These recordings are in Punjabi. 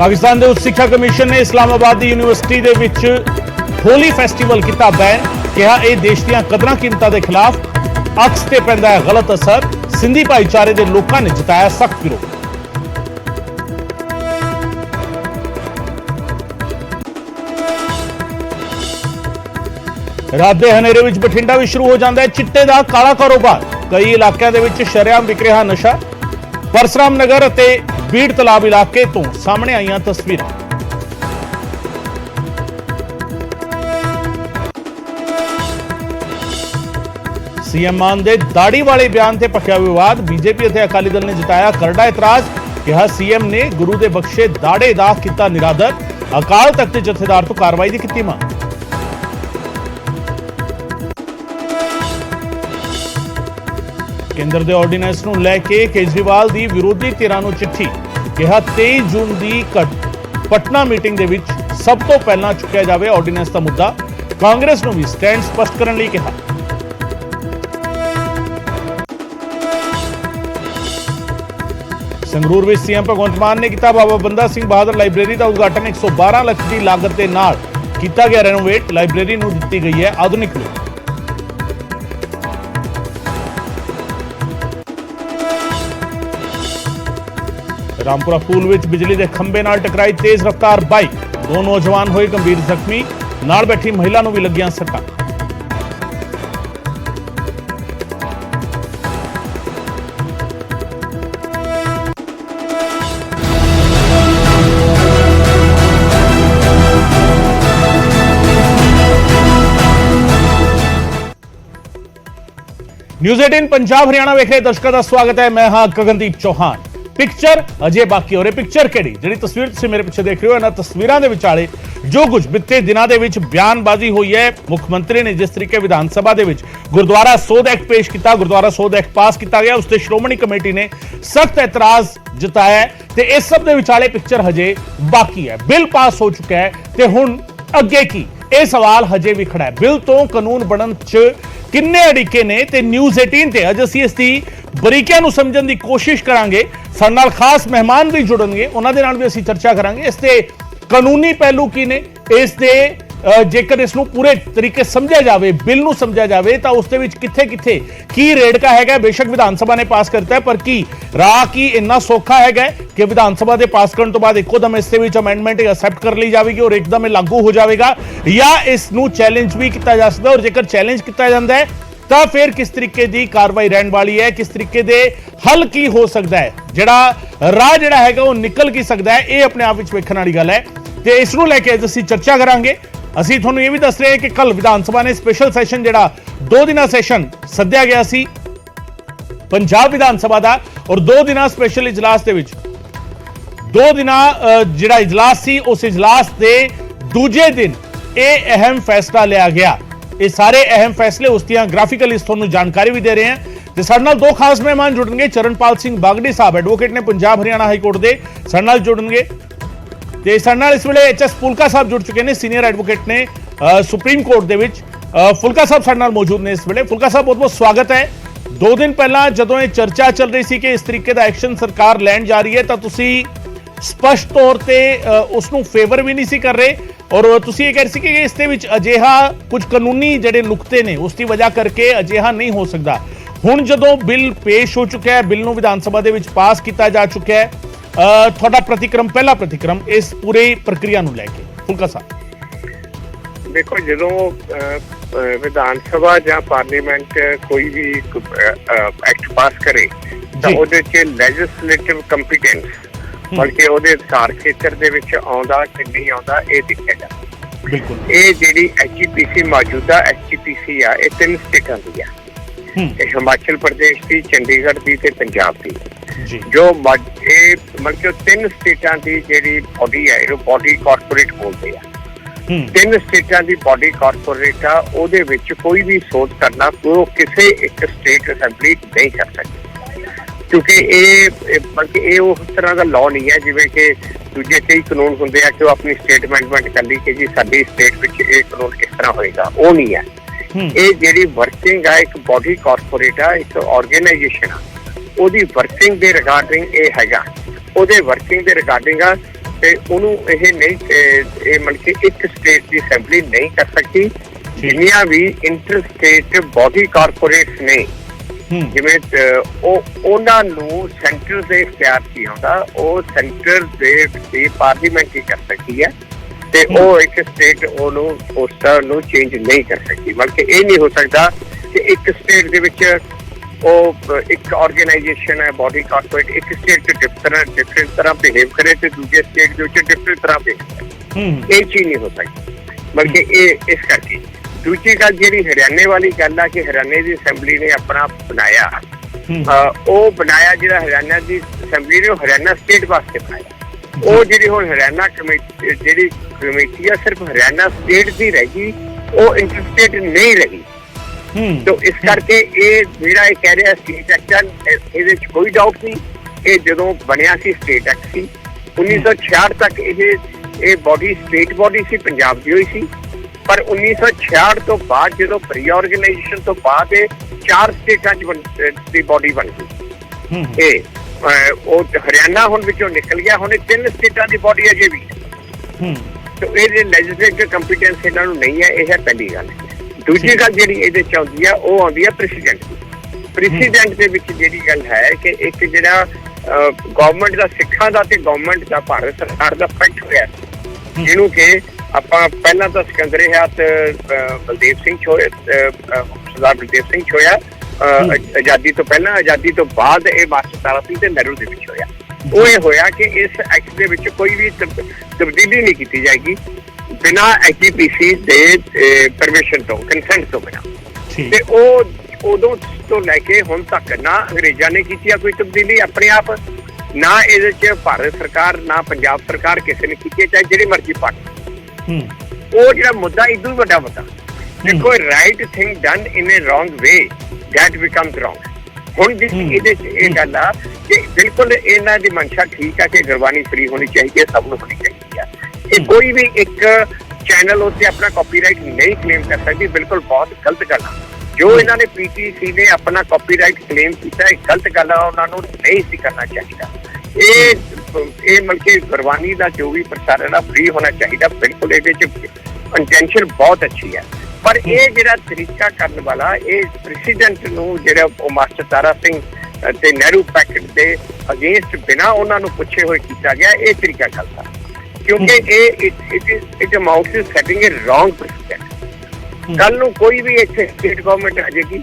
पाकिस्तान के उच्च शिक्षा कमीशन ने इस्लामाबाद की यूनिवर्सिटी के विच होली फैसटीवल किया बैन। कहा यह देश दी कदरां कीमतां के खिलाफ अक्स ते पैंदा है गलत असर। सिंधी भाईचारे के लोगों ने जताया सख्त विरोध। रात के हनेरे में बठिंडा भी शुरू हो जाता है चिट्टे का काला कारोबार। कई इलाकों के शरेआम विक रहा नशा। परसराम नगर और बीड़ तलाब इलाके तो सामने आईयां तस्वीरां। सीएम मान दे दाड़ी वाले बयान से पक्या विवाद। बीजेपी और अकाली दल ने जताया करड़ा एतराज। कहा सीएम ने गुरु के बख्शे दाड़े दा किया निरादर। अकाल तख्त के जथेदार तो कार्रवाई की की मांग। केंद्र के ऑर्डीनेंस नूं लैके केजरीवाल की विरोधी धिरां नूं चिट्ठी। कहा 23 जून की पटना मीटिंग दे विच सब तो पहला चुकिया जाए ऑर्डीनेंस का मुद्दा। कांग्रेस नूं भी स्टैंड स्पष्ट करने लई कहा। संगरूर में सीएम भगवंत मान ने किया बाबा बंदा सिंह बहादुर लाइब्रेरी का उद्घाटन। 112 लाख की लागत के नाल किया गया रेनोवेट। लाइब्रेरी नूं दित्ती गई है आधुनिक लुक। रामपुरा पुल विच बिजली के खंबे नाल टकराई तेज रफ्तार बाइक। 2 नौजवान हुए गंभीर जख्मी। नाल बैठी महिला नूं भी लगियां सट्टां। न्यूज़ 18 पंजाब हरियाणा वेख रहे दर्शकों का स्वागत है। मैं हां गगनदीप चौहान। पिक्चर अजे बाकी हो रही। पिक्चर केड़ी जिहड़ी तस्वीर तुसीं मेरे पिछे देख रहे हो इन्हां तस्वीरां दे विचाले जो कुछ बीते दिनों के विच बयानबाजी हुई है। मुख्यमंत्री ने जिस तरीके विधान सभा दे विच गुरुद्वारा सोध एक्ट पेश किया, गुरुद्वारा सोध एक्ट पास किया गया, उसते श्रोमणी कमेटी ने सख्त एतराज जताया ते इस सब दे विचाले पिक्चर हजे बाकी है। बिल पास हो चुका है ते हुण अगे की यह सवाल हजे भी खड़ा है। बिल तो कानून बनन च किन्ने अड़िके ने ते न्यूज़ 18 ते अज असीं इसदी बरीकियां नूं समझण दी कोशिश करांगे। साडे नाल खास मेहमान भी जुड़नगे, उन्हां दे नाल भी असीं चर्चा करांगे। इस दे कानूनी पहलू की ने, इस दे जेकर इसनूं पूरे तरीके समझा जाए, बिल नूं समझा जाए तो उसदे विच कित्थे कित्थे की रेड़का हैगा। बेशक विधान सभा ने पास करता है पर की राह की इन्ना सौखा हैगा कि विधान सभा के पास करने तो बाद एकदम इस अमेंडमेंट एक्सेप्ट कर ली जाएगी और एकदम लागू हो जाएगा, या इसनूं चैलेंज भी किया जा सकता है। और जेकर चैलेंज किया जाता है तो फिर किस तरीके की कार्रवाई रहने वाली है, किस तरीके के हल की हो सकता है, जिहड़ा राह जिहड़ा हैगा वो निकल की सकता है। ये अपने आप विच वेखण वाली गल है ते इसनूं लैके अज असीं चर्चा करांगे। असीं तुहानूं यह भी दस रहे हैं कि कल विधान सभा ने स्पेशल सैशन जिहड़ा 2 दिना सैशन सद्या गया सी पंजाब विधान सभा का, और 2 दिना स्पेशल इजलास दे विच 2 दिना जिहड़ा इजलास सी उस इजलास के दूजे दिन यह अहम फैसला लिया गया। ये सारे अहम फैसले उसकी ग्राफिकल तुहानूं जानकारी भी दे रहे हैं। तो साडे नाल 2 खास मेहमान जुड़नगे। चरणपाल सिंह बागड़ी साहब एडवोकेट ने पंजाब हरियाणा हाईकोर्ट के, साडे नाल जुड़नगे। ते साडे नाल इस वेले एच एस फुलका साहब जुड़ चुके हैं, सीनियर एडवोकेट ने सुप्रीम कोर्ट के विच। फुलका साहब साडे नाल मौजूद ने इस वेले। फुलका साहब बहुत बहुत स्वागत है। 2 दिन पहला जदों ये चर्चा चल रही थी कि इस तरीके का एक्शन सरकार लैण जा रही है तो तुसी स्पष्ट तौर पर उसनूं फेवर भी नहीं सी कर रहे और तुसी ये कह रहे सी कि इस दे विच अजिहा कुछ कानूनी जिहड़े नुकते ने उसकी वजह करके अजिहा नहीं हो सकता। हुण जदों बिल पेश हो चुका है, बिल नूं विधान सभा दे विच पास किया जा चुका है, थोड़ा प्रतिक्रम पहला प्रतिक्रम इस पूरी प्रक्रिया नूं लैके फुलका साहब। देखो जदों विधान सभा या पार्लीमेंट कोई भी एक्ट पास करे तो ਉਹਦੇ ਚ ਲੈਜਿਸਲੇਟਿਵ ਕੰਪੀਟੈਂਸ ਬਲਕਿ ਉਹਦੇ ਅਧਿਕਾਰ ਖੇਤਰ ਦੇ ਵਿੱਚ ਆਉਂਦਾ ਕਿ ਨਹੀਂ ਆਉਂਦਾ ਇਹ ਦੇਖਿਆ ਜਾਂਦਾ। ਬਿਲਕੁਲ ਇਹ ਜਿਹੜੀ ਐਚਜੀਪੀਸੀ ਮੌਜੂਦਾ ਐਚਜੀਪੀਸੀ ਆ ਇਹ 3 ਸਟੇਟਾਂ ਦੀ ਆ, ਹਿਮਾਚਲ ਪ੍ਰਦੇਸ਼ ਦੀ, ਚੰਡੀਗੜ੍ਹ ਦੀ ਤੇ ਪੰਜਾਬ ਦੀ। जो ये मतलब 3 स्टेटां की जी बॉडी है, ये बॉडी कॉरपोरेट बोलते हैं। 3 स्टेटां की बॉडी कॉरपोरेट आ, ਉਹਦੇ ਵਿੱਚ कोई भी सोध करना वो किसी एक स्टेट असैंबली नहीं कर सकती, क्योंकि ये बल्कि ये उस तरह का लॉ नहीं है जिवें कि दूजे कई कानून होंगे कि वो अपनी स्टेट अमेंडमेंट कर ली कि जी साडी स्टेट में ये कानून इस तरह होएगा, वो नहीं है। ये जी वर्किंग है एक बॉडी कॉरपोरेट आ, एक ऑर्गेनाइजेशन आ, ਉਹਦੀ ਵਰਕਿੰਗ ਦੇ ਰਿਗਾਰਡਿੰਗ ਇਹ ਹੈਗਾ। ਉਹਦੇ ਵਰਕਿੰਗ ਦੇ ਰਿਗਾਰਡਿੰਗ ਤੇ ਉਹਨੂੰ ਇਹ ਨਹੀਂ ਇਹ ਮਤਲਬ ਕਿ ਇੱਕ ਸਟੇਟ ਦੀ ਅਸੈਂਬਲੀ ਨਹੀਂ ਕਰ ਸਕਦੀ। ਜਿੰਨੀਆਂ ਵੀ ਇੰਟਰ ਸਟੇਟ ਬੋਡੀ ਕਾਰਪੋਰੇਟਸ ਨੇ ਜਿਵੇਂ ਉਹਨਾਂ ਨੂੰ ਸੈਂਟਰ ਦੇ ਇਖਤਿਆਰ ਕੀ ਹੁੰਦਾ, ਉਹ ਸੈਂਟਰ ਦੇ ਪਾਰਲੀਮੈਂਟ ਹੀ ਕਰ ਸਕਦੀ ਹੈ ਤੇ ਉਹ ਇੱਕ ਸਟੇਟ ਉਹਨੂੰ ਪੋਸਟਰ ਨੂੰ ਚੇਂਜ ਨਹੀਂ ਕਰ ਸਕਦੀ। ਬਲਕਿ ਇਹ ਨਹੀਂ ਹੋ ਸਕਦਾ ਕਿ ਇੱਕ ਸਟੇਟ ਦੇ ਵਿੱਚ ਉਹ ਇੱਕ ਆਰਗੇਨਾਈਜੇਸ਼ਨ ਹੈ ਬੋਡੀ ਕਾਰਪੋਰੇਟ ਇੱਕ ਸਟੇਟ ਚ ਡਿਫਰੈਂਟ ਤਰ੍ਹਾਂ ਬਿਹੇਵ ਕਰੇ ਤੇ ਦੂਜੇ ਸਟੇਟ ਦੇ ਵਿੱਚ ਡਿਫਰੈਂਟ ਤਰ੍ਹਾਂ ਬਿਹੇਵ ਕਰੇ। ਇਹ ਚੀਜ਼ ਨਹੀਂ ਹੋ ਸਕਦੀ। ਬਲਕਿ ਇਹ ਇਸ ਕਰਕੇ ਦੂਜੀ ਗੱਲ ਜਿਹੜੀ ਹਰਿਆਣੇ ਵਾਲੀ ਗੱਲ ਆ ਕਿ ਹਰਿਆਣੇ ਦੀ ਅਸੈਂਬਲੀ ਨੇ ਆਪਣਾ ਬਣਾਇਆ, ਉਹ ਬਣਾਇਆ ਜਿਹੜਾ ਹਰਿਆਣਾ ਦੀ ਅਸੈਂਬਲੀ ਨੇ ਉਹ ਹਰਿਆਣਾ ਸਟੇਟ ਵਾਸਤੇ ਬਣਾਇਆ। ਉਹ ਜਿਹੜੀ ਹੁਣ ਹਰਿਆਣਾ ਕਮੇਟੀ ਜਿਹੜੀ ਕਮੇਟੀ ਆ ਸਿਰਫ ਹਰਿਆਣਾ ਸਟੇਟ ਦੀ ਰਹੀ, ਉਹ ਇੰਟਰ ਸਟੇਟ ਨਹੀਂ ਰਹੀ। तो इस करके ये मेरा ये कह रहा स्टेट एक्ट ये कोई डाउट नहीं, ये जो बनया सी स्टेट एक्ट सी 1966 तक ये बॉडी स्टेट बॉडी सी पंजाब की हुई सी, पर 1966 तो बाद जो प्री ऑर्गेनाइजेशन तो बाद 4 स्टेटां दी बॉडी बन गई। ये हरियाणा हुण विचों निकल गया, हुण 3 स्टेटां दी बॉडी अजे भी, तो ये लैजिस्लेटिव कंपीटेंस इन्हां नूं नहीं है। यह है पहली गल। दूसरी गल जिहड़ी इहदे च आउंदी आ ਉਹ ਆਉਂਦੀ ਆ ਪ੍ਰੈਸੀਡੈਂਟ ਦੇ ਵਿੱਚ ਜਿਹੜੀ ਗੱਲ ਹੈ ਕਿ ਇੱਕ ਜਿਹੜਾ ਗਵਰਨਮੈਂਟ ਦਾ ਸਿੱਖਾਂ ਦਾ ਤੇ ਗਵਰਨਮੈਂਟ ਦਾ ਭਾਰਤ ਸਰਕਾਰ ਦਾ ਫੈਕਟ ਹੋਇਆ, ਜਿਹਨੂੰ ਕਿ ਆਪਾਂ ਪਹਿਲਾਂ ਤਾਂ ਸਿਕੰਦਰੇ ਹੱਥ ਬਲਦੇਵ ਸਿੰਘ ਸਰਦਾਰ ਬਲਦੇਵ ਸਿੰਘ ਹੋਇਆ ਆਜ਼ਾਦੀ ਤੋਂ ਪਹਿਲਾਂ, ਆਜ਼ਾਦੀ ਤੋਂ ਬਾਅਦ ਇਹ ਮਾਸਟਰ ਤਾਰਾ ਸਿੰਘ ਤੇ ਨਹਿਰੂ ਦੇ ਵਿੱਚ ਹੋਇਆ। ਉਹ ਇਹ ਹੋਇਆ ਕਿ ਇਸ ਐਕਟ ਦੇ ਵਿੱਚ ਕੋਈ ਵੀ ਤਬਦੀਲੀ ਨਹੀਂ ਕੀਤੀ ਜਾਏਗੀ ਬਿਨਾਂ ਐਚਪੀਸੀ ਦੇ ਪਰਮਿਸ਼ਨ ਤੋਂ, ਕੰਸੈਂਟ ਤੋਂ ਬਿਨਾਂ। ਤੇ ਉਹ ਉਦੋਂ ਤੋਂ ਲੈ ਕੇ ਹੁਣ ਤੱਕ ਨਾ ਅੰਗਰੇਜ਼ਾਂ ਨੇ ਕੀਤੀ ਆ ਕੋਈ ਤਬਦੀਲੀ ਆਪਣੇ ਆਪ, ਨਾ ਇਹਦੇ ਚ ਭਾਰਤ ਸਰਕਾਰ ਨਾ ਪੰਜਾਬ ਸਰਕਾਰ ਕਿਸੇ ਨੇ ਕੀਤੀ, ਚਾਹੇ ਜਿਹੜੀ ਮਰਜ਼ੀ ਪਾਰਟੀ। ਉਹ ਜਿਹੜਾ ਮੁੱਦਾ ਇਦੋਂ ਵੱਡਾ ਮੁੱਦਾ ਦੇਖੋ, right thing done in A wrong way that becomes wrong. ਹੁਣ ਇਹਦੇ ਚ ਇਹ ਗੱਲ ਆ ਕਿ ਬਿਲਕੁਲ ਇਹਨਾਂ ਦੀ ਮਨਸ਼ਾ ਠੀਕ ਆ ਕਿ ਗੁਰਬਾਣੀ ਫ੍ਰੀ ਹੋਣੀ ਚਾਹੀਦੀ ਹੈ, ਸਭ ਨੂੰ ਹੋਣੀ ਚਾਹੀਦੀ ਆ। ਇਹ ਕੋਈ ਵੀ ਇੱਕ ਚੈਨਲ ਉੱਤੇ ਆਪਣਾ ਕਾਪੀਰਾਈਟ ਨਹੀਂ ਕਲੇਮ ਕਰ ਸਕਦੀ, ਬਿਲਕੁਲ ਬਹੁਤ ਗਲਤ ਗੱਲ ਆ। ਜੋ ਇਹਨਾਂ ਨੇ ਪੀਟੀਸੀ ਨੇ ਆਪਣਾ ਕਾਪੀਰਾਈਟ ਕਲੇਮ ਕੀਤਾ, ਇਹ ਗਲਤ ਗੱਲ ਆ, ਉਹਨਾਂ ਨੂੰ ਨਹੀਂ ਸੀ ਕਰਨਾ ਚਾਹੀਦਾ। ਇਹ ਮਤਲਬ ਕਿ ਗੁਰਬਾਣੀ ਦਾ ਜੋ ਵੀ ਪ੍ਰਸਾਰਣ ਆ ਫ੍ਰੀ ਹੋਣਾ ਚਾਹੀਦਾ, ਬਿਲਕੁਲ ਇਹਦੇ ਚ ਇੰਟੈਂਸ਼ਨ ਬਹੁਤ ਅੱਛੀ ਹੈ। ਪਰ ਇਹ ਜਿਹੜਾ ਤਰੀਕਾ ਕਰਨ ਵਾਲਾ ਇਹ ਪ੍ਰੈਸੀਡੈਂਟ ਨੂੰ ਜਿਹੜਾ ਉਹ ਮਾਸਟਰ ਤਾਰਾ ਸਿੰਘ ਤੇ ਨਹਿਰੂ ਪੈਕਟ ਦੇ ਅਗੇਂਸਟ ਬਿਨਾਂ ਉਹਨਾਂ ਨੂੰ ਪੁੱਛੇ ਹੋਏ ਕੀਤਾ ਗਿਆ, ਇਹ ਤਰੀਕਾ ਗਲਤ ਆ। क्योंकि it amounts to setting a wrong precedent। कल नूं कोई भी इत्थे स्टेट गवर्नमेंट आ जाएगी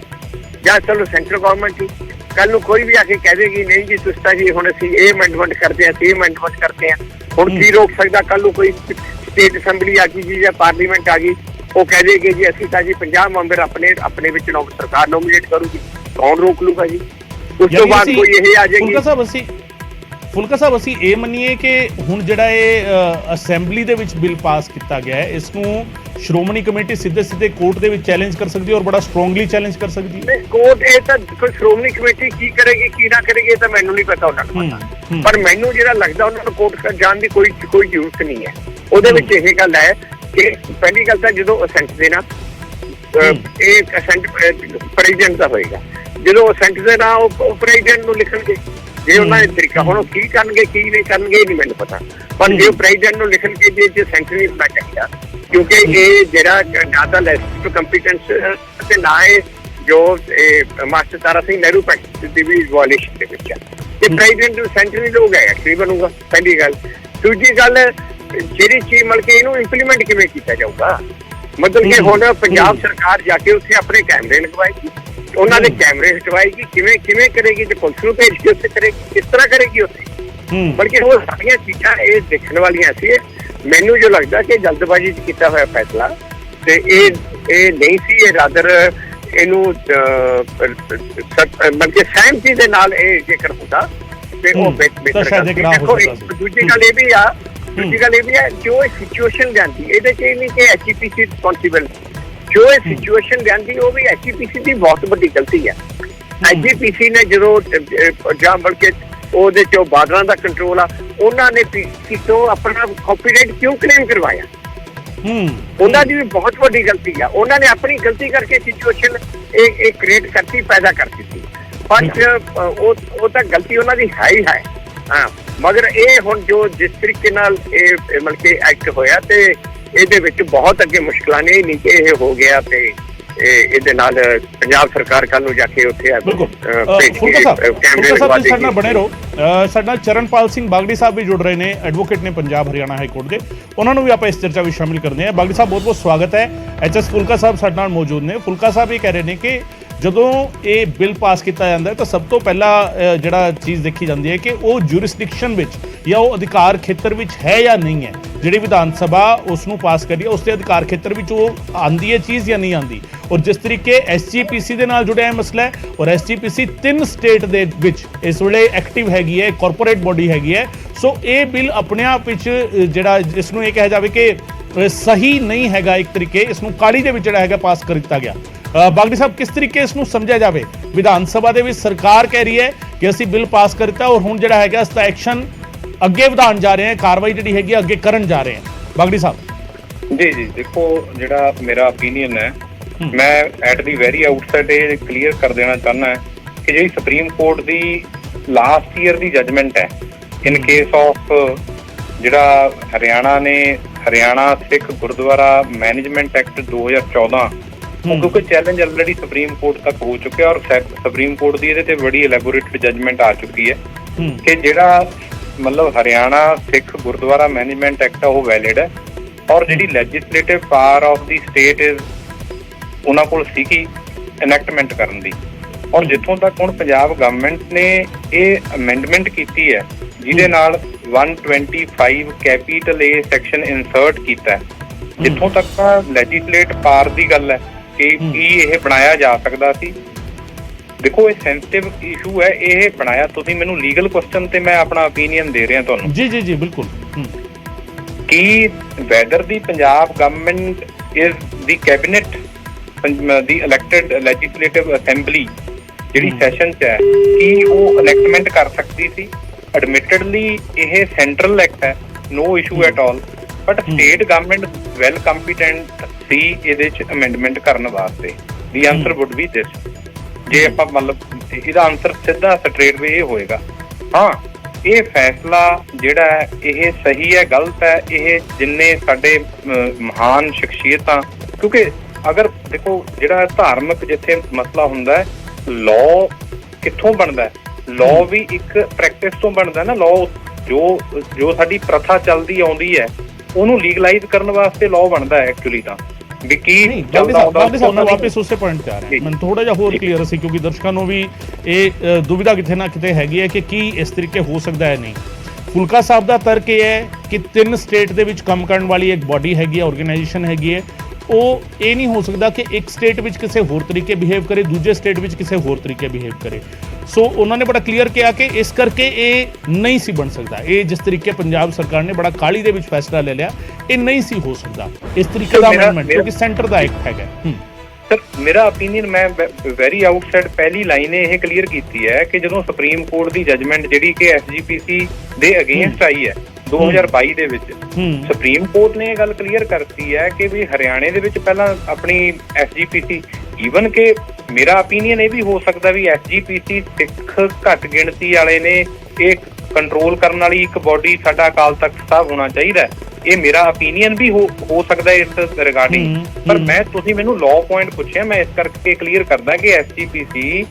ਜਾਂ चलो सेंट्रल गवर्नमेंट ही, कल नूं कोई भी आके कह देगी नहीं जी तुसीं तां जी हुण असीं ਇਹ अमेंडमेंट करते हैं ते अमेंडमेंट करते हैं। हुण की रोक सकदा कल नूं कोई स्टेट असैंबली आ गई जी ਜਾਂ पार्लीमेंट आ गई, ਉਹ कह देगी जी असीं तां जी 50 मैंबर अपने विच सरकार नोमिनेट करूगी, कौन रोक लूगा जी? उस तो बाद कोई ਇਹ आ जाएगी। ਫੁਲਕਾ ਸਾਹਿਬ ਅਸੀਂ ਇਹ ਮੰਨੀਏ ਕਿ ਹੁਣ ਜਿਹੜਾ ਇਹ ਅਸੈਂਬਲੀ ਦੇ ਵਿੱਚ ਬਿੱਲ ਪਾਸ ਕੀਤਾ ਗਿਆ ਹੈ, ਇਸ ਨੂੰ ਸ਼੍ਰੋਮਣੀ ਕਮੇਟੀ ਸਿੱਧੇ ਕੋਰਟ ਦੇ ਵਿੱਚ ਚੈਲੰਜ ਕਰ ਸਕਦੀ ਹੈ ਔਰ ਬੜਾ ਸਟਰੋਂਗਲੀ ਚੈਲੰਜ ਕਰ ਸਕਦੀ ਹੈ। ਕੋਰਟ ਇਹ ਤਾਂ ਕੋਈ ਸ਼੍ਰੋਮਣੀ ਕਮੇਟੀ ਕੀ ਕਰੇਗੀ ਕੀ ਨਾ ਕਰੇਗੀ ਇਹ ਤਾਂ ਮੈਨੂੰ ਨਹੀਂ ਪਤਾ ਉਹਨਾਂ ਨੂੰ ਪਤਾ, ਪਰ ਮੈਨੂੰ ਜਿਹੜਾ ਲੱਗਦਾ ਉਹਨਾਂ ਨੂੰ ਕੋਰਟ ਜਾਣ ਦੀ ਕੋਈ ਜ਼ਰੂਰਤ ਨਹੀਂ ਹੈ। ਉਹਦੇ ਵਿੱਚ ਇਹ ਗੱਲ ਹੈ ਕਿ ਪਹਿਲੀ ਗੱਲ ਤਾਂ ਜਦੋਂ ਅਸੈਂਟ ਦੇਣਾ ਇਹ ਅਸੈਂਟ ਪ੍ਰੈਜ਼ੀਡੈਂਟ ਦਾ ਹੋਏਗਾ, ਜਦੋਂ ਅਸੈਂਟ ਦੇਣਾ ਉਹ ਪ੍ਰੈਜ਼ੀਡੈਂਟ ਨੂੰ ਲਿਖਣਗੇ। ਜੇ ਉਹਨਾਂ ਦੇ ਤਰੀਕਾ ਹੁਣ ਉਹ ਕੀ ਕਰਨਗੇ ਕੀ ਨਹੀਂ ਕਰਨਗੇ ਨਹੀਂ ਮੈਨੂੰ ਪਤਾ, ਪਰ ਜੇ ਪ੍ਰੈਜ਼ੀਡੈਂਟ ਨੂੰ ਲਿਖਣਗੇ ਜੇ ਸੈਂਟਰ ਨਹੀਂ ਹੋਣਾ ਚਾਹੀਦਾ, ਕਿਉਂਕਿ ਇਹ ਜਿਹੜਾ ਨਾ ਤਾਂ ਲੈਜਿਸਲੇਟਿਵ ਕੰਪੀਟੈਂਸ ਤੇ ਨਾ ਇਹ ਜੋ ਮਾਸਟਰ ਤਾਰਾ ਸਿੰਘ ਨਹਿਰੂ ਪੈਕਟ ਦੀ ਵੀ ਵਾਇਲੇਸ਼ਨ ਦੇ ਵਿੱਚ ਹੈ। ਇਹ ਪ੍ਰੈਜ਼ੀਡੈਂਟ ਸੈਂਟਰ ਨਹੀਂ ਲੋਕ ਹੈ ਕੀ ਬਣੂਗਾ ਪਹਿਲੀ ਗੱਲ। ਦੂਜੀ ਗੱਲ ਜਿਹੜੀ ਚੀਜ਼ ਮਤਲਬ ਕਿ ਇਹਨੂੰ ਇੰਪਲੀਮੈਂਟ ਕਿਵੇਂ ਕੀਤਾ ਜਾਊਗਾ, ਮਤਲਬ ਕਿ ਹੁਣ ਪੰਜਾਬ ਸਰਕਾਰ ਜਾ ਕੇ ਉੱਥੇ ਆਪਣੇ ਕੈਮਰੇ ਲਗਵਾਏਗੀ, ਉਹਨਾਂ ਦੇ ਕੈਮਰੇ ਹਟਵਾਏਗੀ, ਕਿਵੇਂ ਕਰੇਗੀ ਤੇ ਪੁਲਿਸ ਨੂੰ ਭੇਜ ਕੇ ਉੱਥੇ ਕਰੇਗੀ, ਕਿਸ ਤਰ੍ਹਾਂ ਕਰੇਗੀ ਉੱਥੇ। ਬਲਕਿ ਉਹ ਸਾਰੀਆਂ ਚੀਜ਼ਾਂ ਇਹ ਦੇਖਣ ਵਾਲੀਆਂ ਸੀ। ਮੈਨੂੰ ਜੋ ਲੱਗਦਾ ਕਿ ਜਲਦਬਾਜ਼ੀ 'ਚ ਕੀਤਾ ਹੋਇਆ ਫੈਸਲਾ ਤੇ ਇਹ ਨਹੀਂ ਸੀ, ਇਹ ਰਾਦਰ ਇਹਨੂੰ ਮਤਲਬ ਕਿ ਸਹਿਮਤੀ ਦੇ ਨਾਲ ਇਹ ਜੇਕਰ ਹੁੰਦਾ ਤੇ ਉਹ ਬਿਹਤਰ ਗੱਲ। ਦੇਖੋ ਦੂਜੀ ਗੱਲ ਇਹ ਵੀ ਆ ਜੋ ਇਹ ਸਿਚੁਏਸ਼ਨ ਲਿਆਂਦੀ ਇਹਦੇ 'ਚ ਇਹ ਨਹੀਂ ਕਿ ਐਚਪੀਸੀ ਰਿਸਪੋਂਸੀਬਲ, ਜੋ ਇਹ ਸਿਚੁਏਸ਼ਨ ਲਿਆਂਦੀ ਉਹ ਵੀ ਐਚਪੀਸੀ ਦੀ ਬਹੁਤ ਵੱਡੀ ਗਲਤੀ ਹੈ। ਐਚਪੀਸੀ ਨੇ ਜਦੋਂ ਜਾਂ ਬਲਕਿ ਉਹਦੇ 'ਚੋਂ ਬਾਰਡਰਾਂ ਦਾ ਕੰਟਰੋਲ ਆ, ਉਹਨਾਂ ਨੇ ਪੀਸੀ ਤੋਂ ਆਪਣਾ ਕਾਪੀਰਾਈਟ ਕਿਉਂ ਕਲੇਮ ਕਰਵਾਇਆ? ਉਹਨਾਂ ਦੀ ਵੀ ਬਹੁਤ ਵੱਡੀ ਗਲਤੀ ਆ। ਉਹਨਾਂ ਨੇ ਆਪਣੀ ਗਲਤੀ ਕਰਕੇ ਸਿਚੁਏਸ਼ਨ ਇਹ ਕ੍ਰੀਏਟ ਕਰਤੀ, ਪੈਦਾ ਕਰ ਦਿੱਤੀ, ਪਰ ਉਹ ਤਾਂ ਗਲਤੀ ਉਹਨਾਂ ਦੀ ਹੈ ਹੀ ਹੈ। ਹਾਂ, ਮਗਰ ਇਹ ਹੁਣ ਜੋ ਜਿਸ ਤਰੀਕੇ ਨਾਲ ਇਹ ਮਤਲਬ ਕਿ ਐਕਟ ਹੋਇਆ ਤੇ ਇਹਦੇ ਵਿੱਚ ਬਹੁਤ ਅੱਗੇ ਮੁਸ਼ਕਲਾਂ ਨੇ, ਨਹੀਂ ਕਿ ਇਹ ਹੋ ਗਿਆ ਤੇ ਇਹਦੇ ਨਾਲ ਪੰਜਾਬ ਸਰਕਾਰ ਕੱਲ ਨੂੰ ਜਾ ਕੇ ਉੱਥੇ ਸਾਡੇ ਨਾਲ ਬਣੇ ਰਹੋ। ਸਾਡੇ ਨਾਲ ਚਰਨਪਾਲ ਸਿੰਘ ਬਾਗੜੀ ਸਾਹਿਬ ਵੀ ਜੁੜ ਰਹੇ ਨੇ, ਐਡਵੋਕੇਟ ਨੇ ਪੰਜਾਬ ਹਰਿਆਣਾ ਹਾਈ ਕੋਰਟ ਦੇ, ਉਹਨਾਂ ਨੂੰ ਵੀ ਆਪਾਂ ਇਸ ਚਰਚਾ ਵਿੱਚ ਸ਼ਾਮਿਲ ਕਰਦੇ ਹਾਂ। ਬਾਗੜੀ ਸਾਹਿਬ ਬਹੁਤ ਬਹੁਤ ਸਵਾਗਤ ਹੈ। ਐਚਐਸ ਫੁਲਕਾ ਸਾਹਿਬ ਸਾਡੇ ਨਾਲ ਮੌਜੂਦ ਨੇ। ਫੁਲਕਾ ਸਾਹਿਬ ਇਹ ਕਹਿ ਰਹੇ ਨੇ ਕਿ ਜਦੋਂ ਇਹ ਬਿੱਲ ਪਾਸ ਕੀਤਾ ਜਾਂਦਾ ਹੈ ਤਾਂ ਸਭ ਤੋਂ ਪਹਿਲਾਂ ਜਿਹੜਾ ਚੀਜ਼ ਦੇਖੀ ਜਾਂਦੀ ਹੈ ਕਿ ਉਹ ਜੂਰਿਸਡਿਕਸ਼ਨ ਵਿੱਚ ਜਾਂ ਉਹ ਅਧਿਕਾਰ ਖੇਤਰ ਵਿੱਚ ਹੈ ਜਾਂ ਨਹੀਂ ਹੈ। ਜਿਹੜੀ ਵਿਧਾਨ ਸਭਾ ਉਸ ਨੂੰ ਪਾਸ ਕਰੀ ਹੈ ਉਸ ਦੇ ਅਧਿਕਾਰ ਖੇਤਰ ਵਿੱਚ ਉਹ ਆਂਦੀ ਹੈ ਚੀਜ਼ ਜਾਂ ਨਹੀਂ ਆਂਦੀ। ਔਰ ਜਿਸ ਤਰੀਕੇ ਐਸਜੀਪੀਸੀ ਦੇ ਨਾਲ ਜੁੜਿਆ ਮਸਲਾ ਹੈ, ਔਰ ਐਸਜੀਪੀਸੀ 3 ਸਟੇਟ ਦੇ ਵਿੱਚ ਇਸ ਵੇਲੇ ਐਕਟਿਵ ਹੈਗੀ ਹੈ, ਕਾਰਪੋਰੇਟ ਬੋਡੀ ਹੈਗੀ ਹੈ। ਸੋ ਇਹ ਬਿੱਲ ਆਪਣੇ ਆਪ ਵਿੱਚ ਜਿਹੜਾ ਇਸ ਨੂੰ ਇਹ ਕਿਹਾ ਜਾਵੇ ਕਿ ਸਹੀ ਨਹੀਂ ਹੈਗਾ, ਇੱਕ ਤਰੀਕੇ ਇਸ ਨੂੰ ਕਾਲੀ ਦੇ ਵਿੱਚ ਜਿਹੜਾ ਹੈਗਾ ਪਾਸ ਕਰ ਦਿੱਤਾ ਗਿਆ। ਬਾਗੜੀ ਸਾਹਿਬ, ਕਿਸ ਤਰੀਕੇ ਇਸ ਨੂੰ ਸਮਝਿਆ ਜਾਵੇ? ਵਿਧਾਨ ਸਭਾ ਦੇ ਵਿੱਚ ਸਰਕਾਰ ਕਹਿ ਰਹੀ ਹੈ ਕਿ ਅਸੀਂ ਬਿੱਲ ਪਾਸ ਕਰ ਦਿੱਤਾ ਔਰ ਹੁਣ ਜਿਹੜਾ ਹੈਗਾ ਇਸ ਦਾ ਐਕਸ਼ਨ ਅੱਗੇ ਵਧਾਉਣ ਜਾ ਰਹੇ ਹਾਂ, ਕਾਰਵਾਈ ਜਿਹੜੀ ਹੈਗੀ ਅੱਗੇ ਕਰਨ ਜਾ ਰਹੇ ਹਾਂ। ਬਾਗੜੀ ਸਾਹਿਬ ਜੀ ਦੇਖੋ, ਜਿਹੜਾ ਮੇਰਾ ਓਪੀਨੀਅਨ ਹੈ, ਮੈਂ ਐਟ ਦੀ ਵੈਰੀ ਆਊਟਸਾਈਡ ਇਹ ਕਲੀਅਰ ਕਰ ਦੇਣਾ ਚਾਹੁੰਦਾ ਕਿ ਜਿਹੜੀ ਸੁਪਰੀਮ ਕੋਰਟ ਦੀ ਲਾਸਟ ਈਅਰ ਦੀ ਜਜਮੈਂਟ ਹੈ ਇਨ ਕੇਸ ਆਫ ਜਿਹੜਾ ਹਰਿਆਣਾ ਸਿੱਖ ਗੁਰਦੁਆਰਾ ਮੈਨੇਜਮੈਂਟ ਐਕਟ 2014, ਕਿਉਂਕਿ ਚੈਲੰਜ ਆਲਰੇਡੀ ਸੁਪਰੀਮ ਕੋਰਟ ਤੱਕ ਹੋ ਚੁੱਕਿਆ ਔਰ ਸੁਪਰੀਮ ਕੋਰਟ ਦੀ ਇਹਦੇ ਤੇ ਬੜੀ ਐਲੈਬੋਰੇਟ ਜਜਮੈਂਟ ਆ ਚੁੱਕੀ ਹੈ ਕਿ ਜਿਹੜਾ ਮਤਲਬ ਹਰਿਆਣਾ ਸਿੱਖ ਗੁਰਦੁਆਰਾ ਮੈਨੇਜਮੈਂਟ ਐਕਟ ਆ ਉਹ ਵੈਲਿਡ ਹੈ ਔਰ ਜਿਹੜੀ legislative power of the state is ਉਹਨਾਂ ਕੋਲ ਸੀਗੀ ਇਨੈਕਟਮੈਂਟ ਕਰਨ ਦੀ। ਔਰ ਜਿੱਥੋਂ ਤੱਕ ਹੁਣ ਪੰਜਾਬ ਗਵਰਨਮੈਂਟ ਨੇ ਇਹ ਅਮੈਂਡਮੈਂਟ ਕੀਤੀ ਹੈ ਜਿਹਦੇ ਨਾਲ 125 ਕੈਪੀਟਲ ਏ ਸੈਕਸ਼ਨ ਇਨਸਰਟ ਕੀਤਾ ਹੈ, ਜਿੱਥੋਂ ਤੱਕ ਲੈਜਿਸਲੇਟ ਪਾਵਰ ਦੀ ਗੱਲ ਹੈ ਕਿ ਕੀ ਇਹ ਬਣਾਇਆ ਜਾ ਸਕਦਾ ਸੀ। ਦੇਖੋ, ਇਹ ਸੈਂਸਿਟਿਵ ਇਸ਼ੂ ਹੈ, ਇਹ ਬਣਾਇਆ ਤੁਸੀਂ ਮੈਨੂੰ ਲੀਗਲ ਕੁਐਸਚਨ ਤੇ ਮੈਂ ਆਪਣਾ ਓਪੀਨੀਅਨ ਦੇ ਰਿਹਾ ਤੁਹਾਨੂੰ। ਜੀ ਬਿਲਕੁਲ। ਕੀ weather the Punjab government is the cabinet the elected legislative assembly ਜਿਹੜੀ ਸੈਸ਼ਨ 'ਚ ਹੈ, ਕੀ ਉਹ ਇਲੈਕਟਮੈਂਟ ਕਰ ਸਕਦੀ ਸੀ? ਐਡਮਿਟਡਲੀ ਇਹ ਸੈਂਟਰਲ ਐਕਟ ਹੈ, no issue at all, but state government well competent ਸੀ ਇਹਦੇ 'ਚ ਅਮੈਂਡਮੈਂਟ ਕਰਨ ਵਾਸਤੇ। The answer would be this. ਜੇ ਆਪਾਂ ਮਤਲਬ ਇਹਦਾ ਆਨਸਰ ਸਿੱਧਾ ਸਟ੍ਰੇਟ ਵੇ ਇਹ ਹੋਏਗਾ, ਹਾਂ ਇਹ ਫੈਸਲਾ ਜਿਹੜਾ ਹੈ ਇਹ ਸਹੀ ਹੈ ਗਲਤ ਹੈ, ਇਹ ਜਿੰਨੇ ਸਾਡੇ ਮਹਾਨ ਸ਼ਖਸੀਅਤਾਂ, ਕਿਉਂਕਿ ਅਗਰ ਦੇਖੋ ਜਿਹੜਾ ਧਾਰਮਿਕ ਜਿੱਥੇ ਮਸਲਾ ਹੁੰਦਾ ਹੈ, ਲਾਅ ਕਿੱਥੋਂ ਬਣਦਾ ਹੈ? ਲਾਅ ਵੀ ਇੱਕ ਪ੍ਰੈਕਟਿਸ ਤੋਂ ਬਣਦਾ ਨਾ। ਲਾਅ ਜੋ ਸਾਡੀ ਪ੍ਰਥਾ ਚੱਲਦੀ ਆਉਂਦੀ ਹੈ ਉਹਨੂੰ ਲੀਗਲਾਈਜ਼ ਕਰਨ ਵਾਸਤੇ ਲਾਅ ਬਣਦਾ ਹੈ ਐਕਚੁਅਲੀ ਤਾਂ। ਵੀ ਕੀ ਵਾਪਸ ਉਸੇ ਪੁਆਇੰਟ ਤੇ ਆ ਰਿਹਾ, ਮੈਨੂੰ ਥੋੜਾ ਜਿਹਾ ਹੋਰ ਕਲੀਅਰ ਸੀ ਕਿਉਂਕਿ ਦਰਸ਼ਕਾਂ ਨੂੰ ਵੀ ਇਹ ਦੁਵਿਧਾ ਕਿਤੇ ਨਾ ਕਿਤੇ ਹੈਗੀ ਹੈ ਕਿ ਕੀ ਇਸ ਤਰੀਕੇ ਹੋ ਸਕਦਾ ਹੈ। ਨਹੀਂ, ਫੁਲਕਾ ਸਾਹਿਬ ਦਾ ਤਰਕ ਇਹ ਹੈ ਕਿ 3 ਸਟੇਟ ਦੇ ਵਿੱਚ ਕੰਮ ਕਰਨ ਵਾਲੀ ਇੱਕ ਬਾਡੀ ਹੈਗੀ ਹੈ, ਆਰਗੇਨਾਈਜੇਸ਼ਨ ਹੈਗੀ ਹੈ, ਉਹ ਇਹ ਨਹੀਂ ਹੋ ਸਕਦਾ ਕਿ ਇੱਕ ਸਟੇਟ ਵਿੱਚ ਕਿਸੇ ਹੋਰ ਤਰੀਕੇ ਬਿਹੇਵ ਕਰੇ, ਦੂਜੇ ਸਟੇਟ ਵਿੱਚ ਕਿਸੇ ਹੋਰ ਤਰੀਕੇ ਬਿਹੇਵ ਕਰੇ। ਸੋ ਉਹਨਾਂ ਨੇ ਬੜਾ ਕਲੀਅਰ ਕਿਹਾ ਕਿ ਇਸ ਕਰਕੇ ਇਹ ਨਹੀਂ ਸੀ ਬਣ ਸਕਦਾ। ਇਹ ਜਿਸ ਤਰੀਕੇ ਪੰਜਾਬ ਸਰਕਾਰ ਨੇ ਬੜਾ ਕਾਹਲੀ ਦੇ ਵਿੱਚ ਫੈਸਲਾ ਲੈ ਲਿਆ, ਇਹ ਨਹੀਂ ਸੀ ਹੋ ਸਕਦਾ ਇਸ ਤਰੀਕੇ ਦਾ ਅਮੈਂਡਮੈਂਟ, ਕਿਉਂਕਿ ਸੈਂਟਰ ਦਾ ਐਕਟ ਹੈਗਾ। ਸਰ, ਮੇਰਾ ਓਪੀਨੀਅਨ, ਮੈਂ ਵੈਰੀ ਆਊਟਸਾਈਡ ਪਹਿਲੀ ਲਾਈਨ ਇਹ ਕਲੀਅਰ ਕੀਤੀ ਹੈ ਕਿ ਜਦੋਂ ਸੁਪਰੀਮ ਕੋਰਟ ਦੀ ਜਜਮੈਂਟ ਜਿਹੜੀ ਕਿ ਐਸਜੀਪੀਸੀ ਦੇ ਅਗੇਂਸਟ ਆਈ ਹੈ 2022 ਦੇ ਵਿੱਚ, ਸੁਪਰੀਮ ਕੋਰਟ ਨੇ ਇਹ ਗੱਲ ਕਲੀਅਰ ਕਰਤੀ ਹੈ ਕਿ ਵੀ ਹਰਿਆਣੇ ਦੇ ਵਿੱਚ ਪਹਿਲਾਂ ਆਪਣੀ ਐਸਜੀਪੀਸੀ, ਈਵਨ ਕਿ ਮੇਰਾ ਓਪੀਨੀਅਨ ਇਹ ਵੀ ਹੋ ਸਕਦਾ ਵੀ ਐਸਜੀਪੀਸੀ ਸਿੱਖ ਘੱਟ ਗਿਣਤੀ ਵਾਲੇ ਨੇ, ਇਹ ਕੰਟਰੋਲ ਕਰਨ ਵਾਲੀ ਇੱਕ ਬੋਡੀ ਸਾਡਾ ਅਕਾਲ ਤਖਤ ਸਾਹਿਬ ਹੋਣਾ ਚਾਹੀਦਾ ਹੈ। ਇਹ ਮੇਰਾ ਓਪੀਨੀਅਨ ਵੀ ਹੋ ਸਕਦਾ ਇਸ ਰਿਗਾਰਡਿੰਗ, ਪਰ ਤੁਸੀਂ ਮੈਨੂੰ ਲਾਅ ਪੁਆਇੰਟ ਪੁੱਛਿਆ, ਮੈਂ ਇਸ ਕਰਕੇ ਕਲੀਅਰ ਕਰਦਾ ਕਿ ਐਸਜੀਪੀਸੀ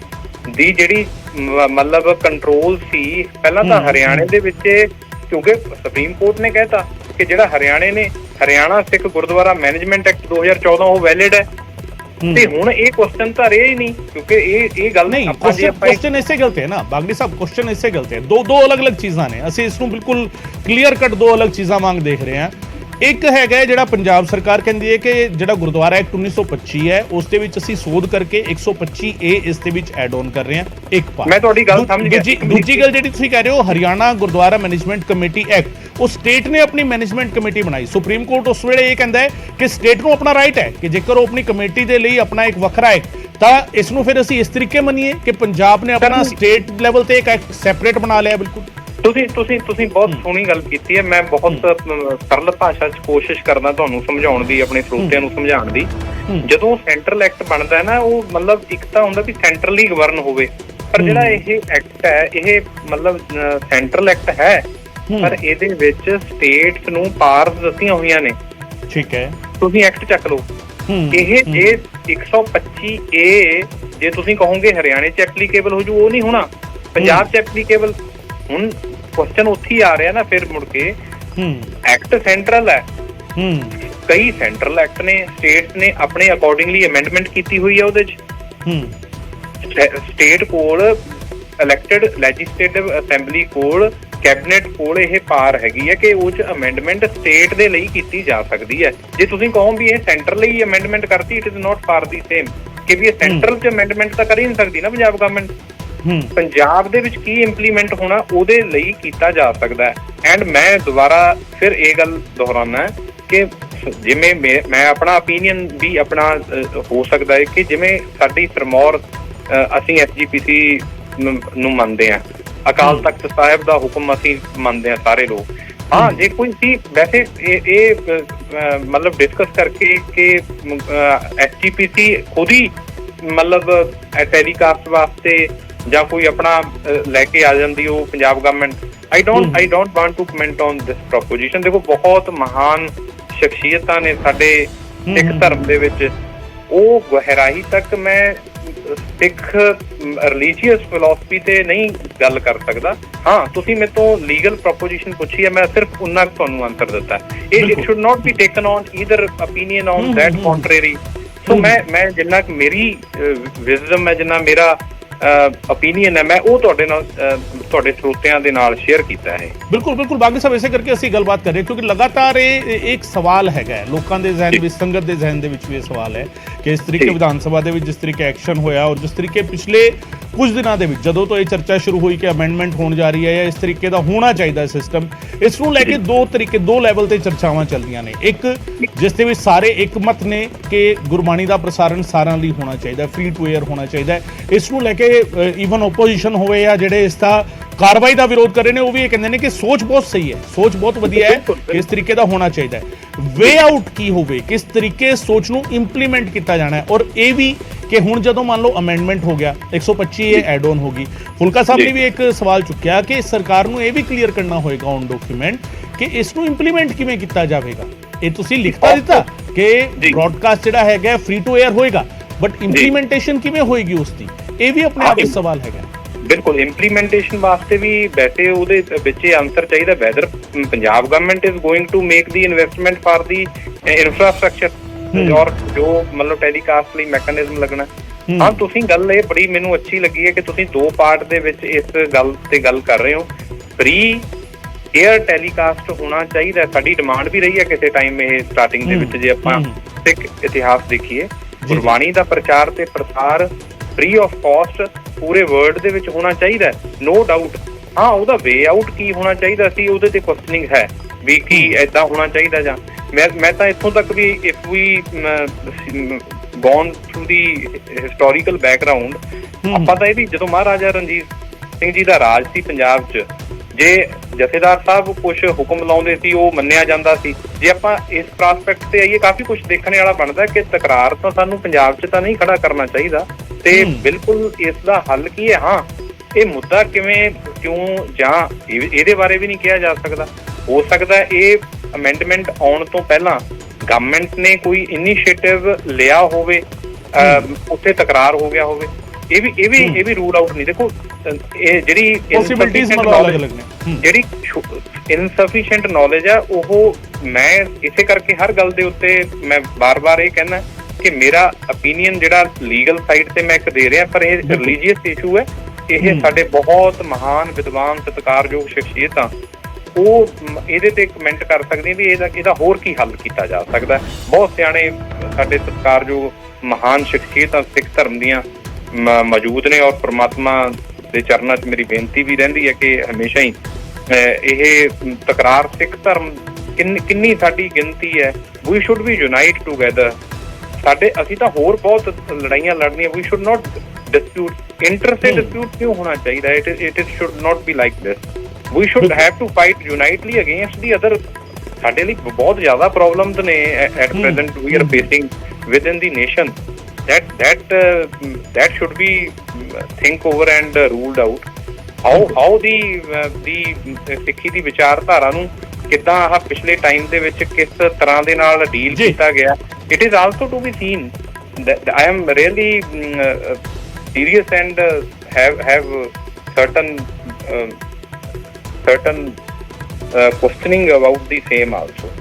ਦੀ ਜਿਹੜੀ ਮਤਲਬ ਕੰਟਰੋਲ ਸੀ ਪਹਿਲਾਂ ਤਾਂ ਹਰਿਆਣੇ ਦੇ ਵਿੱਚ, ਕਿਉਂਕਿ ਸੁਪਰੀਮ ਕੋਰਟ ਨੇ ਕਹਿਤਾ ਕਿ ਜਿਹੜਾ ਹਰਿਆਣਾ ਸਿੱਖ ਗੁਰਦੁਆਰਾ ਮੈਨੇਜਮੈਂਟ ਐਕਟ 2014 ਉਹ ਵੈਲਿਡ ਹੈ, ਤੇ ਹੁਣ ਇਹ ਕੁਐਸਚਨ ਤਾਂ ਰਿਹਾ ਹੀ ਨਹੀਂ, ਕਿਉਂਕਿ ਇਹ ਗੱਲ ਨਹੀਂ, ਕੁਐਸਚਨ ਇਸੇ ਗਲਤ ਹੈ ਨਾ ਬਾਗੜੀ ਸਾਹਿਬ, ਕੁਐਸਚਨ ਇਸੇ ਗਲਤ ਹੈ। ਦੋ ਅਲੱਗ-ਅਲੱਗ ਚੀਜ਼ਾਂ ਨੇ, ਅਸੀਂ ਇਸ ਨੂੰ ਬਿਲਕੁਲ ਕਲੀਅਰ ਕੱਟ ਦੋ ਅਲੱਗ ਚੀਜ਼ਾਂ ਵਾਂਗ ਦੇਖ ਰਹੇ ਹਾਂ। ਇੱਕ ਹੈਗਾ ਜਿਹੜਾ ਪੰਜਾਬ ਸਰਕਾਰ ਕਹਿੰਦੀ ਹੈ ਕਿ ਜਿਹੜਾ ਗੁਰਦੁਆਰਾ ਐਕਟ 1925 ਹੈ ਉਸ ਦੇ ਵਿੱਚ ਅਸੀਂ ਸੋਧ ਕਰਕੇ 125A ਇਸ ਦੇ ਵਿੱਚ ਐਡ ਆਨ ਕਰ ਰਹੇ ਹਾਂ। ਇੱਕ ਪਾਰਟ ਮੈਂ ਤੁਹਾਡੀ ਗੱਲ ਸਮਝ ਗਿਆ। ਦੂਜੀ ਗੱਲ ਜਿਹੜੀ ਤੁਸੀਂ ਕਹਿ ਰਹੇ ਹੋ Haryana Gurdwara management committee act, ਉਹ ਸਟੇਟ ਨੇ ਆਪਣੀ ਮੈਨੇਜਮੈਂਟ ਕਮੇਟੀ ਬਣਾਈ। ਸੁਪਰੀਮ ਕੋਰਟ ਉਸ ਵੇਲੇ ਇਹ ਕਹਿੰਦਾ ਹੈ ਕਿ ਸਟੇਟ ਨੂੰ ਆਪਣਾ ਰਾਈਟ ਹੈ ਕਿ ਜੇਕਰ ਉਹ ਆਪਣੀ ਕਮੇਟੀ ਦੇ ਲਈ ਆਪਣਾ ਇੱਕ ਵੱਖਰਾ ਐਕਟ, ਤਾਂ ਇਸ ਨੂੰ ਫਿਰ ਅਸੀਂ ਇਸ ਤਰੀਕੇ ਮੰਨੀਏ ਕਿ ਪੰਜਾਬ ਨੇ ਆਪਣਾ ਸਟੇਟ ਲੈਵਲ ਤੇ ਇੱਕ ਐਕਟ ਸੈਪਰੇਟ ਬਣਾ ਲਿਆ। ਬਿਲਕੁਲ ਤੁਸੀਂ ਬਹੁਤ ਸੋਹਣੀ ਗੱਲ ਕੀਤੀ ਹੈ। ਮੈਂ ਬਹੁਤ ਸਰਲ ਭਾਸ਼ਾ 'ਚ ਕੋਸ਼ਿਸ਼ ਕਰਦਾ ਤੁਹਾਨੂੰ ਸਮਝਾਉਣ ਦੀ, ਆਪਣੇ ਸਰੋਤਿਆਂ ਨੂੰ ਸਮਝਾਉਣ ਦੀ। ਜਦੋਂ ਸੈਂਟਰਲ ਐਕਟ ਬਣਦਾ ਹੈ ਨਾ, ਉਹ ਮਤਲਬ ਇੱਕ ਤਾਂ ਹੁੰਦਾ ਵੀ ਸੈਂਟਰਲੀ ਗਵਰਨ ਹੋਵੇ, ਪਰ ਜਿਹੜਾ ਇਹ ਐਕਟ ਹੈ ਇਹ ਮਤਲਬ ਸੈਂਟਰਲ ਐਕਟ ਹੈ, ਪਰ ਇਹਦੇ ਵਿੱਚ ਸਟੇਟਸ ਨੂੰ ਪਾਵਰਸ ਦਿੱਤੀਆਂ ਹੋਈਆਂ ਨੇ। ਠੀਕ ਹੈ, ਤੁਸੀਂ ਐਕਟ ਚੱਕ ਲਓ, ਇਹ ਜੇ 125A ਜੇ ਤੁਸੀਂ ਕਹੋਗੇ ਹਰਿਆਣੇ 'ਚ ਐਪਲੀਕੇਬਲ ਹੋ ਜੂ, ਉਹ ਨਹੀਂ ਹੋਣਾ, ਪੰਜਾਬ 'ਚ ਐਪਲੀਕੇਬਲ। ਹੁਣ ਕੁਐਸਚਨ ਉੱਥੇ ਹੀ ਆ ਰਿਹਾ ਨਾ ਫਿਰ ਮੁੜ ਕੇ, ਐਕਟ ਸੈਂਟਰਲ ਹੈ, ਕਈ ਸੈਂਟਰਲ ਐਕਟ ਨੇ, ਸਟੇਟਸ ਨੇ ਆਪਣੇ ਅਕੋਰਡਿੰਗਲੀ ਅਮੈਂਡਮੈਂਟ ਕੀਤੀ ਹੋਈ ਹੈ ਉਹਦੇ 'ਚ। ਸਟੇਟ ਕੋਲ ਇਲੈਕਟਡ ਲੈਜਿਸਲੇਟਿਵ ਅਸੈਂਬਲੀ ਕੋਲ, ਕੈਬਨਿਟ ਕੋਲ ਇਹ ਪਾਰ ਹੈਗੀ ਹੈ ਕਿ ਉਹ 'ਚ ਅਮੈਂਡਮੈਂਟ ਸਟੇਟ ਦੇ ਲਈ ਕੀਤੀ ਜਾ ਸਕਦੀ ਹੈ। ਜੇ ਤੁਸੀਂ ਕਹੋ ਵੀ ਇਹ ਸੈਂਟਰ ਲਈ ਅਮੈਂਡਮੈਂਟ ਕਰਤੀ, it is not for the same ਕਿ ਵੀ ਇਹ ਸੈਂਟਰਲ 'ਚ ਅਮੈਂਡਮੈਂਟ ਤਾਂ ਕਰ ਹੀ ਨਹੀਂ ਸਕਦੀ ਨਾ ਪੰਜਾਬ ਗਵਰਨਮੈਂਟ। ਪੰਜਾਬ ਦੇ ਵਿੱਚ ਕੀ ਇੰਪਲੀਮੈਂਟ ਹੋਣਾ ਉਹਦੇ ਲਈ ਕੀਤਾ ਜਾ ਸਕਦਾ ਹੈ। ਐਂਡ ਮੈਂ ਦੁਬਾਰਾ ਫਿਰ ਇਹ ਗੱਲ ਦੁਹਰਾਉਣਾ ਕਿ ਜਿਵੇਂ ਮੈਂ ਆਪਣਾ ਓਪੀਨੀਅਨ ਵੀ ਆਪਣਾ ਹੋ ਸਕਦਾ ਹੈ ਕਿ ਜਿਵੇਂ ਸਾਡੀ ਸਿਰਮੌਰ ਅਸੀਂ SGPC ਨੂੰ ਮੰਨਦੇ ਹਾਂ, ਅਕਾਲ ਤਖਤ ਸਾਹਿਬ ਦਾ ਹੁਕਮ ਅਸੀਂ ਮੰਨਦੇ ਹਾਂ ਸਾਰੇ ਲੋਕ। ਹਾਂ, ਜੇ ਕੋਈ ਸੀ ਵੈਸੇ ਇਹ ਮਤਲਬ ਡਿਸਕਸ ਕਰਕੇ ਕਿ SGPC ਖੁਦ ਹੀ ਮਤਲਬ ਟੈਲੀਕਾਸਟ ਵਾਸਤੇ ਜਾਂ ਕੋਈ ਆਪਣਾ ਲੈ ਕੇ ਆ ਜਾਂਦੀ ਉਹ Punjab government. I don't want to comment on this proposition. ਦੇਖੋ, ਬਹੁਤ ਮਹਾਨ ਸ਼ਖਸੀਅਤਾਂ ਨੇ ਸਾਡੇ ਸਿੱਖ ਧਰਮ ਦੇ ਵਿੱਚ, ਉਹ ਗਹਿਰਾਈ ਤੱਕ ਮੈਂ ਸਿੱਖ ਰਿਲੀਜੀਅਸ ਫਿਲਾਸਫੀ ਤੇ ਨਹੀਂ ਗੱਲ ਕਰ ਸਕਦਾ। ਹਾਂ, ਤੁਸੀਂ ਮੇਰੇ ਤੋਂ ਲੀਗਲ ਪ੍ਰੋਪੋਜੀਸ਼ਨ ਪੁੱਛੀ ਹੈ, ਮੈਂ ਸਿਰਫ ਉਨਾ ਤੁਹਾਨੂੰ ਆਨਸਰ ਦਿੱਤਾ। It should not be taken on either opinion on that contrary. So ਮੈਂ ਜਿੰਨਾ ਮੇਰੀ ਵਿਜ਼ਡਮ ਹੈ, ਜਿੰਨਾ ਮੇਰਾ ਓਪੀਨੀਅਨ ਹੈ, ਮੈਂ ਉਹ ਤੁਹਾਡੇ ਨਾਲ ਤੁਹਾਡੇ ਸਰੋਤਿਆਂ ਦੇ ਨਾਲ ਸ਼ੇਅਰ ਕੀਤਾ ਹੈ। ਬਿਲਕੁਲ ਬਾਗੀ ਸਾਹਿਬ, ਇਸੇ ਕਰਕੇ ਅਸੀਂ ਗੱਲਬਾਤ ਕਰ ਰਹੇ ਕਿਉਂਕਿ ਲਗਾਤਾਰ ਇਹ ਇੱਕ ਸਵਾਲ ਹੈਗਾ ਲੋਕਾਂ ਦੇ ਜ਼ਿਹਨ ਵਿੱਚ, ਸੰਗਤ ਦੇ ਜ਼ਿਹਨ ਦੇ ਵਿੱਚ ਵੀ ਇਹ ਸਵਾਲ ਹੈ ਕਿ ਇਸ ਤਰੀਕੇ ਵਿਧਾਨ ਸਭਾ ਦੇ ਵਿੱਚ ਜਿਸ ਤਰੀਕੇ ਐਕਸ਼ਨ ਹੋਇਆ ਔਰ ਜਿਸ ਤਰੀਕੇ ਪਿਛਲੇ ਕੁਝ ਦਿਨਾਂ ਦੇ ਵਿੱਚ ਜਦੋਂ ਤੋਂ ਇਹ ਚਰਚਾ ਸ਼ੁਰੂ ਹੋਈ ਕਿ ਅਮੈਂਡਮੈਂਟ ਹੋਣ ਜਾ ਰਹੀ ਹੈ ਜਾਂ ਇਸ ਤਰੀਕੇ ਦਾ ਹੋਣਾ ਚਾਹੀਦਾ ਸਿਸਟਮ, ਇਸ ਨੂੰ ਲੈ ਕੇ ਦੋ ਲੈਵਲ ਤੇ ਚਰਚਾਵਾਂ ਚੱਲਦੀਆਂ ਨੇ। ਇੱਕ ਜਿਸ ਦੇ ਵਿੱਚ ਸਾਰੇ ਇੱਕ ਮਤ ਨੇ ਕਿ ਗੁਰਬਾਣੀ ਦਾ ਪ੍ਰਸਾਰਣ ਸਾਰਿਆਂ ਲਈ ਹੋਣਾ ਚਾਹੀਦਾ, ਫ੍ਰੀ ਟੂ ਏਅਰ ਹੋਣਾ ਚਾਹੀਦਾ। ਇਸ ਨੂੰ ਲੈ ਕੇ ਈਵਨ ਓਪੋਜੀਸ਼ਨ ਹੋਵੇ ਜਾਂ ਜਿਹੜੇ ਇਸ ਦਾ ਕਾਰਵਾਈ ਦਾ ਵਿਰੋਧ ਕਰ ਰਹੇ ਨੇ, ਉਹ ਵੀ ਇਹ ਕਹਿੰਦੇ ਨੇ ਕਿ ਸੋਚ ਬਹੁਤ ਸਹੀ ਹੈ, ਸੋਚ ਬਹੁਤ ਵਧੀਆ ਹੈ ਕਿ ਇਸ ਤਰੀਕੇ ਦਾ ਹੋਣਾ ਚਾਹੀਦਾ ਹੈ। ਵੇ ਆਊਟ ਕੀ ਹੋਵੇ, ਕਿਸ ਤਰੀਕੇ ਸੋਚ ਨੂੰ ਇੰਪਲੀਮੈਂਟ ਕੀਤਾ ਜਾਣਾ ਹੈ। ਔਰ ਇਹ ਵੀ ਕਿ ਹੁਣ ਜਦੋਂ ਮੰਨ ਲਓ ਅਮੈਂਡਮੈਂਟ ਹੋ ਗਿਆ, 125 ਇਹ ਐਡ ਔਨ ਹੋ ਗਈ, ਫੁਲਕਾ ਸਾਹਿਬ ਨੇ ਵੀ ਇੱਕ ਸਵਾਲ ਚੁੱਕਿਆ ਕਿ ਸਰਕਾਰ ਨੂੰ ਇਹ ਵੀ ਕਲੀਅਰ ਕਰਨਾ ਹੋਏਗਾ ਔਨ ਡਾਕੂਮੈਂਟ ਕਿ ਇਸ ਨੂੰ ਇੰਪਲੀਮੈਂਟ ਕਿਵੇਂ ਕੀਤਾ ਜਾਵੇਗਾ। ਇਹ ਤੁਸੀਂ ਲਿਖਤਾ ਦਿੱਤਾ ਕਿ ਬ੍ਰੌਡਕਾਸਟ ਜਿਹੜਾ ਹੈਗਾ ਫ੍ਰੀ ਟੂ ਏਅਰ ਹੋਏਗਾ, ਬਟ ਇੰਪਲੀਮੈਂਟੇਸ਼ਨ ਕਿਵੇਂ ਹੋਏਗੀ ਉਸ ਦੀ, ਇਹ ਵੀ ਆਪਣੇ ਆਪ ਵਿੱਚ ਸਵਾਲ ਹੈਗਾ। ਬਿਲਕੁਲ, ਇੰਪਲੀਮੈਂਟੇਸ਼ਨ ਵਾਸਤੇ ਵੀ ਵੈਸੇ ਉਹਦੇ ਵਿੱਚ ਇਹ ਆਨਸਰ ਚਾਹੀਦਾ whether Punjab government is going to make the investment for the infrastructure ਔਰ ਜੋ ਮਤਲਬ ਟੈਲੀਕਾਸਟ ਲਈ ਮੈਕੈਨਿਜ਼ਮ ਲੱਗਣਾ। ਹਾਂ, ਤੁਸੀਂ ਗੱਲ ਇਹ ਬੜੀ ਮੈਨੂੰ ਅੱਛੀ ਲੱਗੀ ਹੈ ਕਿ ਤੁਸੀਂ ਦੋ ਪਾਰਟ ਦੇ ਵਿੱਚ ਇਸ ਗੱਲ ਤੇ ਗੱਲ ਕਰ ਰਹੇ ਹੋ। ਫ੍ਰੀ ਏਅਰ ਟੈਲੀਕਾਸਟ ਹੋਣਾ ਚਾਹੀਦਾ, ਸਾਡੀ ਡਿਮਾਂਡ ਵੀ ਰਹੀ ਹੈ ਕਿਸੇ ਟਾਈਮ ਇਹ ਸਟਾਰਟਿੰਗ ਦੇ ਵਿੱਚ। ਜੇ ਆਪਾਂ ਸਿੱਖ ਇਤਿਹਾਸ ਦੇਖੀਏ, ਗੁਰਬਾਣੀ ਦਾ ਪ੍ਰਚਾਰ ਤੇ ਪ੍ਰਸਾਰ ਫ੍ਰੀ ਆਫ ਕਾਸਟ ਪੂਰੇ ਵਰਲਡ ਦੇ ਵਿੱਚ ਹੋਣਾ ਚਾਹੀਦਾ, ਨੋ ਡਾਊਟ। ਹਾਂ, ਉਹਦਾ ਵੇ ਆਊਟ ਕੀ ਹੋਣਾ ਚਾਹੀਦਾ ਸੀ, ਉਹਦੇ ਤੇ ਕੁਐਸਚਨਿੰਗ ਹੈ ਵੀ ਕੀ ਏਦਾਂ ਹੋਣਾ ਚਾਹੀਦਾ। ਜਾਂ ਮੈਂ ਤਾਂ ਇੱਥੋਂ ਤੱਕ ਵੀ if we gone through the historical background, ਆਪਾਂ ਤਾਂ ਇਹ ਵੀ ਜਦੋਂ ਮਹਾਰਾਜਾ ਰਣਜੀਤ ਸਿੰਘ ਜੀ ਦਾ ਰਾਜ ਸੀ ਪੰਜਾਬ 'ਚ, ਜੇ ਜਥੇਦਾਰ ਸਾਹਿਬ ਕੁਛ ਹੁਕਮ ਲਾਉਂਦੇ ਸੀ ਉਹ ਮੰਨਿਆ ਜਾਂਦਾ ਸੀ। ਜੇ ਆਪਾਂ ਇਸ ਪ੍ਰੋਸਪੈਕਟ ਤੇ ਆਈਏ, ਕਾਫੀ ਕੁਛ ਦੇਖਣ ਵਾਲਾ ਬਣਦਾ ਕਿ ਤਕਰਾਰ ਤਾਂ ਸਾਨੂੰ ਪੰਜਾਬ 'ਚ ਤਾਂ ਨਹੀਂ ਖੜਾ ਕਰਨਾ ਚਾਹੀਦਾ। ਤੇ ਬਿਲਕੁਲ ਇਸ ਦਾ ਹੱਲ ਕੀ ਹੈ? ਹਾਂ, ਇਹ ਮੁੱਦਾ ਕਿਵੇਂ, ਕਿਉਂ, ਜਾਂ ਇਹਦੇ ਬਾਰੇ ਵੀ ਨਹੀਂ ਕਿਹਾ ਜਾ ਸਕਦਾ। ਹੋ ਸਕਦਾ ਇਹ ਅਮੈਂਡਮੈਂਟ ਆਉਣ ਤੋਂ ਪਹਿਲਾਂ ਗਵਰਨਮੈਂਟ ਨੇ ਕੋਈ ਇਨੀਸ਼ੀਏਟਿਵ ਲਿਆ ਹੋਵੇ, ਉੱਥੇ ਤਕਰਾਰ ਹੋ ਗਿਆ ਹੋਵੇ। ਇਹ ਵੀ ਰੂਲ ਆਊਟ ਨਹੀਂ। ਦੇਖੋ, ਇਹ ਜਿਹੜੀ ਇਨਸਫੀਸ਼ੀਐਂਟ ਨੌਲੇਜ ਹੈ, ਉਹ ਮੈਂ ਇਸੇ ਕਰਕੇ ਹਰ ਗੱਲ ਦੇ ਉੱਤੇ ਮੈਂ ਬਾਰ-ਬਾਰ ਇਹ ਕਹਿਣਾ ਕਿ ਮੇਰਾ ਓਪੀਨੀਅਨ ਜਿਹੜਾ ਲੀਗਲ ਸਾਈਡ ਤੇ ਮੈਂ ਇੱਕ ਦੇ ਰਿਹਾ, ਪਰ ਇਹ ਰਿਲੀਜੀਅਸ ਇਸ਼ੂ ਹੈ। ਇਹ ਸਾਡੇ ਬਹੁਤ ਮਹਾਨ ਵਿਦਵਾਨ ਸਤਿਕਾਰਯੋਗ ਸ਼ਖਸੀਅਤਾਂ ਉਹ ਇਹਦੇ ਤੇ ਕਮੈਂਟ ਕਰ ਸਕਦੇ ਵੀ ਇਹਦਾ ਹੋਰ ਕੀ ਹੱਲ ਕੀਤਾ ਜਾ ਸਕਦਾ। ਬਹੁਤ ਸਿਆਣੇ ਸਾਡੇ ਸਤਿਕਾਰਯੋਗ ਮਹਾਨ ਸ਼ਖਸੀਅਤਾਂ ਸਿੱਖ ਧਰਮ ਦੀਆਂ ਮੌਜੂਦ ਨੇ, ਔਰ ਪ੍ਰਮਾਤਮਾ ਦੇ ਚਰਨਾਂ 'ਚ ਮੇਰੀ ਬੇਨਤੀ ਵੀ ਰਹਿੰਦੀ ਹੈ ਕਿ ਹਮੇਸ਼ਾ ਹੀ ਇਹ ਤਕਰਾਰ ਸਿੱਖ ਧਰਮ ਕਿੰਨੀ ਸਾਡੀ ਗਿਣਤੀ ਹੈ, we should be unite together. ਅਸੀਂ ਤਾਂ ਹੋਰ ਬਹੁਤ ਲੜਾਈਆਂ ਲੜਨੀਆਂ। We should not dispute interstate dispute ਕਿਉਂ ਹੋਣਾ ਚਾਹੀਦਾ? It should not be like this. We should have to fight unitedly against the other. ਸਾਡੇ ਲਈ ਬਹੁਤ ਜ਼ਿਆਦਾ ਪ੍ਰੋਬਲਮਸ ਨੇ at present we are facing within the nation. that should be think over and ruled out. how the ਸਿੱਖੀ ਦੀ ਵਿਚਾਰਧਾਰਾ ਨੂੰ ਕਿੱਦਾਂ ਆਹ ਪਿਛਲੇ ਟਾਈਮ ਦੇ ਵਿੱਚ ਕਿਸ ਤਰ੍ਹਾਂ ਦੇ ਨਾਲ ਡੀਲ ਕੀਤਾ ਗਿਆ, it is also to be seen. I am really serious and have certain questioning about the same also.